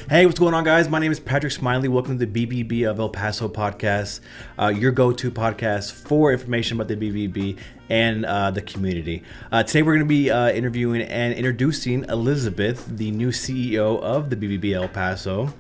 Hey, what's going on, guys? My name is Patrick Smiley. Welcome to the BBB of El Paso podcast, your go-to podcast for information about the BBB and the community. Today, we're going to be interviewing and introducing Elizabeth, the new CEO of the BBB El Paso.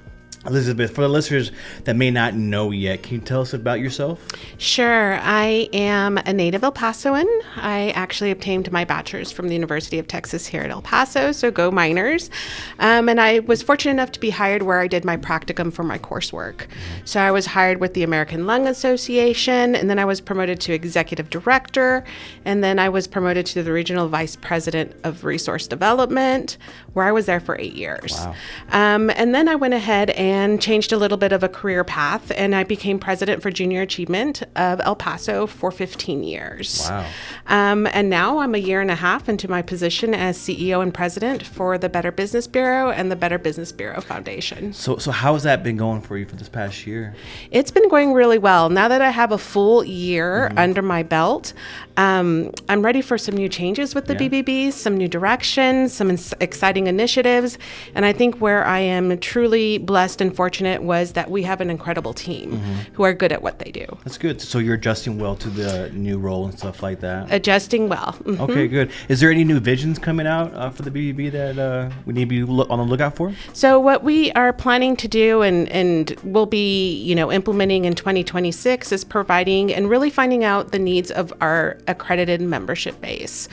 Elizabeth, for the listeners that may not know yet, can you tell us about yourself? Sure. I am a native El Pasoan. I actually obtained my bachelor's from the University of Texas here at El Paso, so go Miners. And I was fortunate enough to be hired where I did my practicum for my coursework. So I was hired with the American Lung Association, and then I was promoted to executive director, and then I was promoted to the regional vice president of resource development, where I was there for 8 years. Wow. And then I went ahead and changed a little bit of a career path, and I became president for junior achievement of El Paso for 15 years. Wow. And now I'm a year and a half into my position as CEO and president for the Better Business Bureau and the Better Business Bureau Foundation. So how has that been going for you for this past year? It's been going really well. Now that I have a full year under my belt, I'm ready for some new changes with the BBB, some new directions, some exciting initiatives. And I think where I am truly blessed and fortunate was that we have an incredible team who are good at what they do. That's good. So you're adjusting well to the new role and stuff like that? Adjusting well. Mm-hmm. Okay, good. Is there any new visions coming out for the BBB that we need to be on the lookout for? So what we are planning to do and will be, implementing in 2026 is providing and really finding out the needs of our accredited membership base.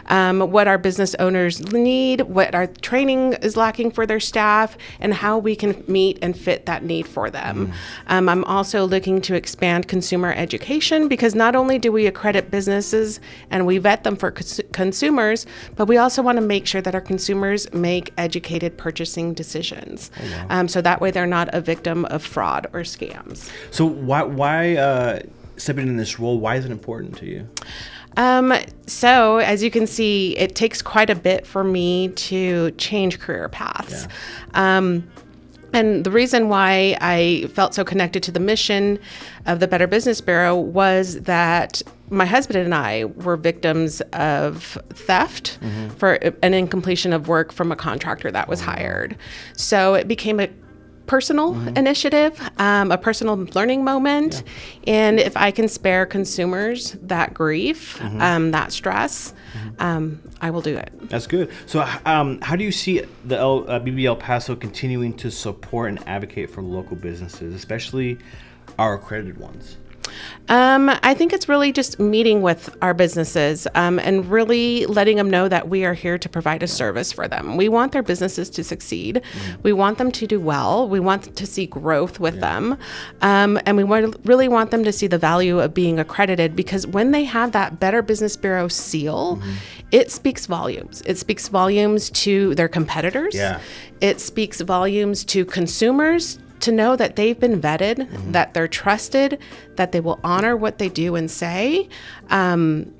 Okay. What our business owners need, what our training is lacking for their staff, and how we can meet and fit that need for them. I'm also looking to expand consumer education because not only do we accredit businesses and we vet them for consumers, but we also want to make sure that our consumers make educated purchasing decisions. Oh, wow. So that way they're not a victim of fraud or scams. So why stepping in this role, why is it important to you? So as you can see, it takes quite a bit for me to change career paths. Yeah. And the reason why I felt so connected to the mission of the Better Business Bureau was that my husband and I were victims of theft for an incompletion of work from a contractor that was hired. So it became a personal initiative, a personal learning moment. Yeah. And if I can spare consumers that grief, that stress, I will do it. That's good. So how do you see the BBB El Paso continuing to support and advocate for local businesses, especially our accredited ones? I think it's really just meeting with our businesses and really letting them know that we are here to provide a service for them. We want their businesses to succeed. We want them to do well. We want to see growth with them. And we really want them to see the value of being accredited, because when they have that Better Business Bureau seal, it speaks volumes. It speaks volumes to their competitors. Yeah. It speaks volumes to consumers, to know that they've been vetted, that they're trusted, that they will honor what they do and say. And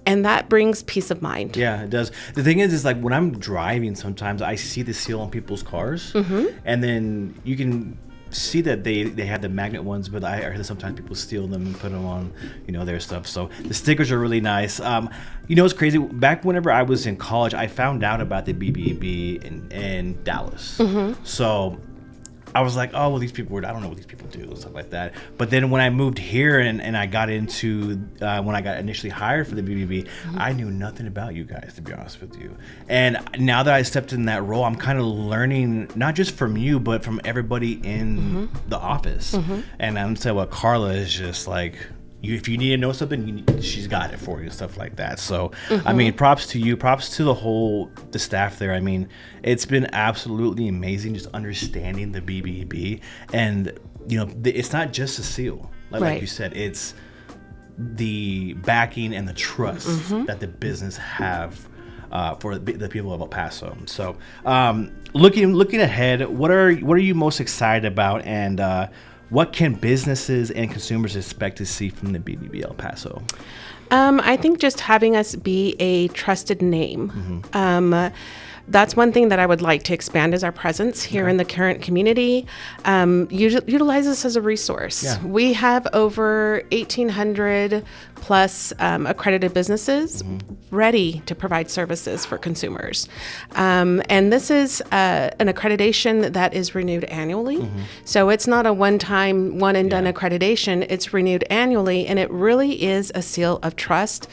that brings peace of mind. Yeah, it does. The thing is like when I'm driving, sometimes I see the seal on people's cars, and then you can see that they have the magnet ones, but I heard that sometimes people steal them and put them on, their stuff. So the stickers are really nice. It's crazy. Back whenever I was in college, I found out about the BBB in Dallas. So I was like, oh, well, these people I don't know what these people do and stuff like that. But then when I moved here and I got into, when I got initially hired for the BBB, I knew nothing about you guys, to be honest with you. And now that I stepped in that role, I'm kind of learning, not just from you, but from everybody in the office. And I'm saying, well, Carla is just like, if you need to know something, she's got it for you and stuff like that. So, I mean, props to you, props to the staff there. I mean, it's been absolutely amazing just understanding the BBB. And, it's not just a seal. Like you said, it's the backing and the trust that the business have for the people of El Paso. So, looking ahead, what are you most excited about, and what can businesses and consumers expect to see from the BBB El Paso? I think just having us be a trusted name. that's one thing that I would like to expand is our presence here in the current community. Utilize this as a resource. Yeah. We have over 1,800 plus accredited businesses ready to provide services for consumers. And this is an accreditation that is renewed annually. So it's not a one-time, one-and-done accreditation. It's renewed annually, and it really is a seal of trust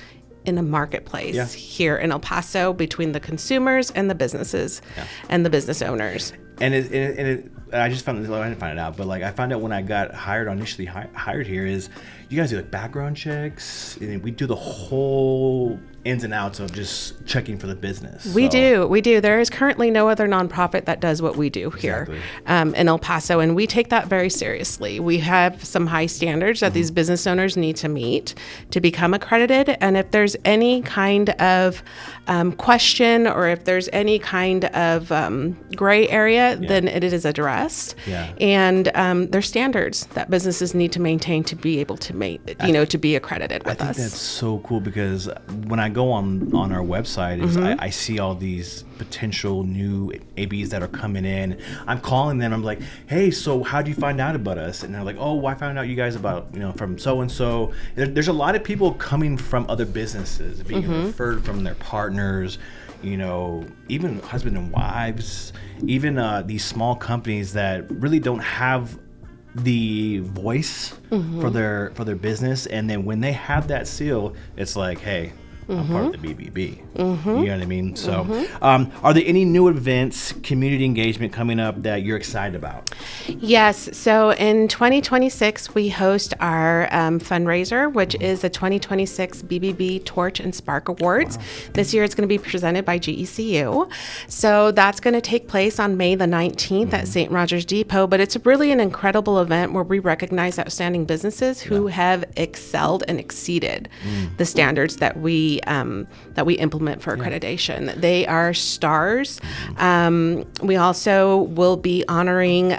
in a marketplace here in El Paso between the consumers and the businesses and the business owners. And I just found this. I didn't find it out, but like I found out when I got initially hired here is you guys do like background checks, and we do the whole ins and outs of just checking for the business. We do. There is currently no other nonprofit that does what we do here in El Paso, and we take that very seriously. We have some high standards that these business owners need to meet to become accredited, and if there's any kind of question or if there's any kind of gray area, then it is addressed. And there's standards that businesses need to maintain to be able to to be accredited with us. I think that's so cool because when I go on our website, I see all these potential new ABs that are coming in. I'm calling them. I'm like, hey, so how do you find out about us? And they're like, oh, I found out you guys about, from so-and-so. There's a lot of people coming from other businesses, being referred from their partners, even husband and wives, even these small companies that really don't have the voice for their business, and then when they have that seal, it's like, hey, I'm part of the BBB. You know what I mean? So, are there any new events, community engagement coming up that you're excited about? Yes. So in 2026, we host our fundraiser, which is the 2026 BBB Torch and Spark Awards. Wow. This year, it's going to be presented by GECU. So that's going to take place on May the 19th at St. Rogers Depot. But it's really an incredible event where we recognize outstanding businesses who have excelled and exceeded the standards that we implement for accreditation. They are stars. We also will be honoring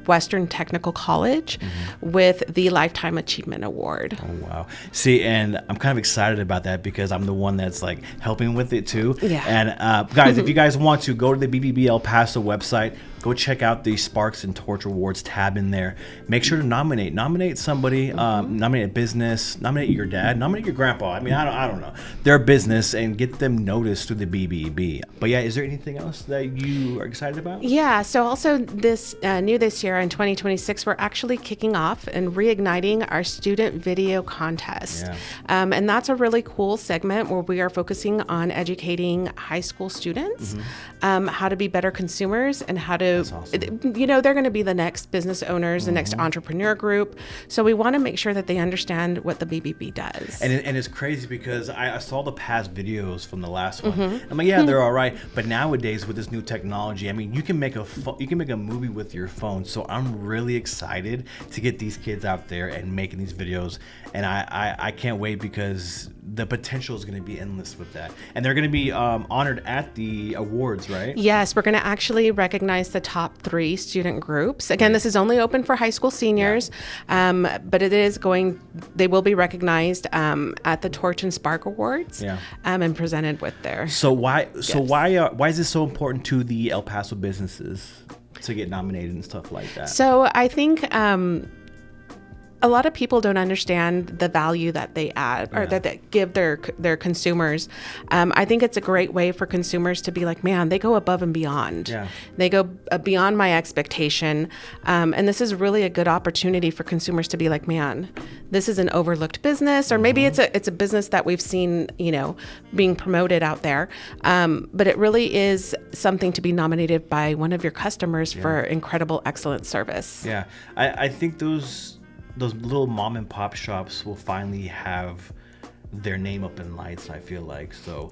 Western Technical College with the Lifetime Achievement Award. Oh, wow. See, and I'm kind of excited about that because I'm the one that's like helping with it too. Yeah. And guys, if you guys want to go to the BBB El Paso website, go check out the Sparks and Torch Awards tab in there. Make sure to nominate somebody, nominate a business, nominate your dad, nominate your grandpa. I mean, I don't know, their business, and get them noticed through the BBB. But yeah, is there anything else that you are excited about? Yeah. So also this year in 2026, we're actually kicking off and reigniting our student video contest. Yeah. And that's a really cool segment where we are focusing on educating high school students how to be better consumers and how to awesome. They're going to be the next business owners, the next entrepreneur group. So we want to make sure that they understand what the BBB does. And it's crazy because I saw the past videos from the last one. I'm like, yeah, they're all right. But nowadays with this new technology, I mean, you can make a movie with your phone. So I'm really excited to get these kids out there and making these videos. And I can't wait because the potential is going to be endless with that. And they're going to be honored at the awards, right? Yes, we're going to actually recognize the top 3 student groups. Again, this is only open for high school seniors, but they will be recognized at the Torch and Spark Awards and presented with their why is this so important to the El Paso businesses to get nominated and stuff like that? So I think a lot of people don't understand the value that they add or that they give their consumers. I think it's a great way for consumers to be like, man, they go above and beyond. Yeah. They go beyond my expectation. And this is really a good opportunity for consumers to be like, man, this is an overlooked business, or maybe it's a business that we've seen, being promoted out there. But it really is something to be nominated by one of your customers for incredible, excellent service. Yeah. I think those little mom and pop shops will finally have their name up in lights, I feel like. So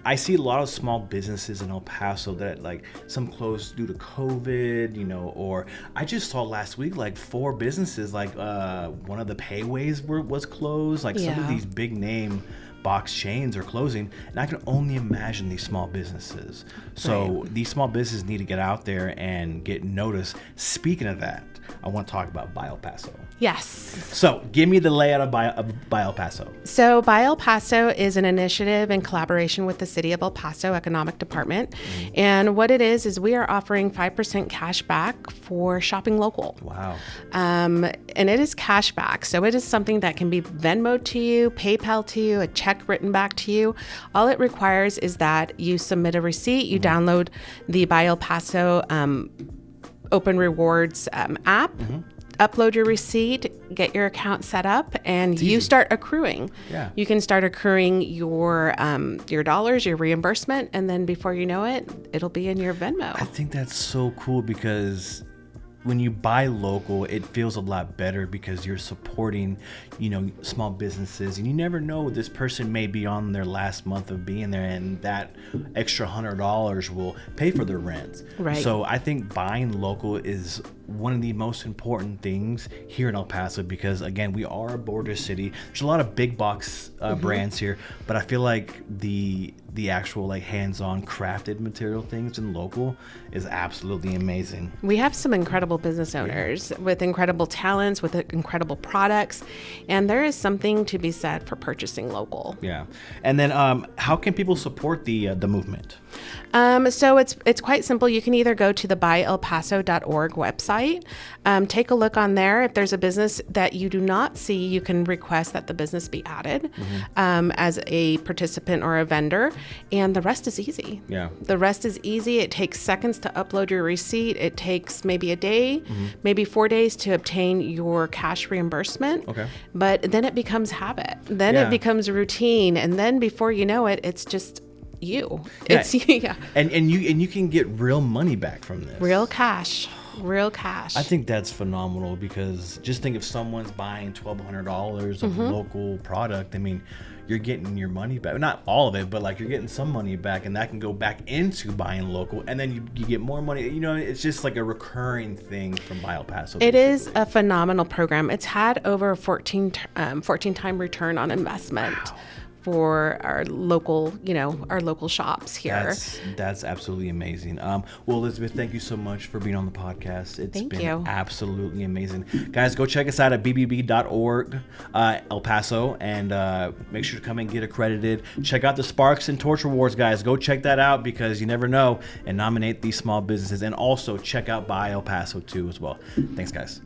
I see a lot of small businesses in El Paso that some closed due to COVID, or I just saw last week 4 businesses, one of the payways was closed, some of these big name box chains are closing, and I can only imagine these small businesses. So these small businesses need to get out there and get noticed. Speaking of that, I want to talk about Buy El Paso. Yes. So give me the layout of Buy El Paso. So Buy El Paso is an initiative in collaboration with the City of El Paso Economic Department. And what it is we are offering 5% cash back for shopping local. Wow. And it is cash back. So it is something that can be Venmoed to you, PayPal to you, a check written back to you. All it requires is that you submit a receipt, you download the Buy El Paso Open Rewards app, upload your receipt, get your account set up, and you start accruing. Yeah. You can start accruing your dollars, your reimbursement, and then before you know it, it'll be in your Venmo. I think that's so cool because when you buy local, it feels a lot better because you're supporting, small businesses, and you never know, this person may be on their last month of being there, and that extra $100 will pay for their rent. Right. So I think buying local is one of the most important things here in El Paso because, again, we are a border city. There's a lot of big box brands here, but I feel like the actual hands-on crafted material things in local is absolutely amazing. We have some incredible business owners with incredible talents, with incredible products, and there is something to be said for purchasing local. Yeah. And then how can people support the movement? So it's quite simple. You can either go to the buyelpaso.org website, take a look on there. If there's a business that you do not see, you can request that the business be added as a participant or a vendor, and the rest is easy. Yeah. The rest is easy. It takes seconds to upload your receipt. It takes maybe a day, maybe 4 days to obtain your cash reimbursement. Okay. But then it becomes habit. Then Yeah. it becomes routine, and then before you know it, it's just you. Yeah. It's yeah. And you can get real money back from this. Real cash. I think that's phenomenal because just think if someone's buying $1,200 of local product, I mean, you're getting your money back. Not all of it, but you're getting some money back, and that can go back into buying local, and then you get more money. It's just like a recurring thing from Buy El Paso. It is a phenomenal program. It's had over a 14-time return on investment. Wow. For our local shops here. That's absolutely amazing. Well, Elizabeth, thank you so much for being on the podcast. It's Thank been you. absolutely amazing. Guys, go check us out at bbb.org, El Paso, and make sure to come and get accredited. Check out the Sparks and Torch Rewards, guys. Go check that out because you never know, and nominate these small businesses. And also check out Buy El Paso too as well. Thanks, guys.